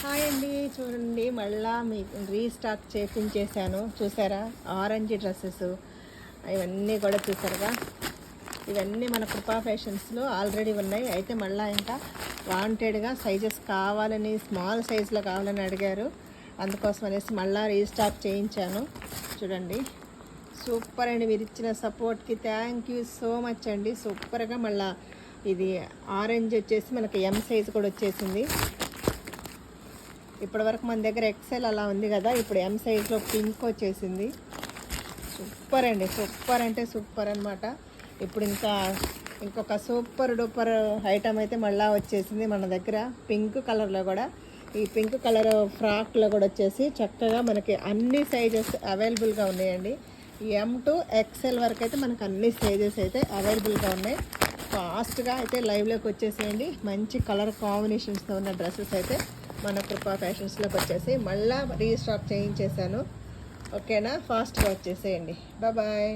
Hi అండి, చూడండి మళ్ళా మీకు రీస్టాక్ చేపించేసాను. చూసారా ఆరెంజ్ డ్రెస్సెస్ ఇవన్నీ కూడా చూసారుగా. ఇవన్నీ మన కృపా ఫ్యాషన్స్లో ఆల్రెడీ ఉన్నాయి. అయితే మళ్ళీ ఇంకా వాంటెడ్గా సైజెస్ కావాలని, స్మాల్ సైజులో కావాలని అడిగారు. అందుకోసం అనేసి మళ్ళీ రీస్టాక్ చేయించాను. చూడండి సూపర్ అండి. మీరు ఇచ్చిన సపోర్ట్కి థ్యాంక్ యూ సో మచ్ అండి. సూపర్గా మళ్ళీ ఇది ఆరెంజ్ వచ్చేసి మనకి ఎం సైజ్ కూడా వచ్చేసింది. ఇప్పటివరకు మన దగ్గర ఎక్సెల్ అలా ఉంది కదా, ఇప్పుడు ఎం సైజ్లో పింక్ వచ్చేసింది. సూపర్ అండి, సూపర్ అంటే సూపర్ అనమాట. ఇప్పుడు ఇంకొక సూపర్ డూపర్ ఐటమ్ అయితే మళ్ళీ వచ్చేసింది మన దగ్గర. పింక్ కలర్లో కూడా, ఈ పింక్ కలర్ ఫ్రాక్లో కూడా వచ్చేసి చక్కగా మనకి అన్ని సైజెస్ అవైలబుల్గా ఉన్నాయండి. ఎం టు ఎక్సెల్ వరకు అయితే మనకు అన్ని సైజెస్ అయితే అవైలబుల్గా ఉన్నాయి. ఫాస్ట్గా అయితే లైవ్లోకి వచ్చేసేయండి. మంచి కలర్ కాంబినేషన్స్తో ఉన్న డ్రెస్సెస్ అయితే మన కృపా ఫ్యాషన్స్లోకి వచ్చేసి మళ్ళీ రీస్టాక్ చేయించేసాను. ఓకేనా, ఫాస్ట్గా వచ్చేసేయండి. బాయ్.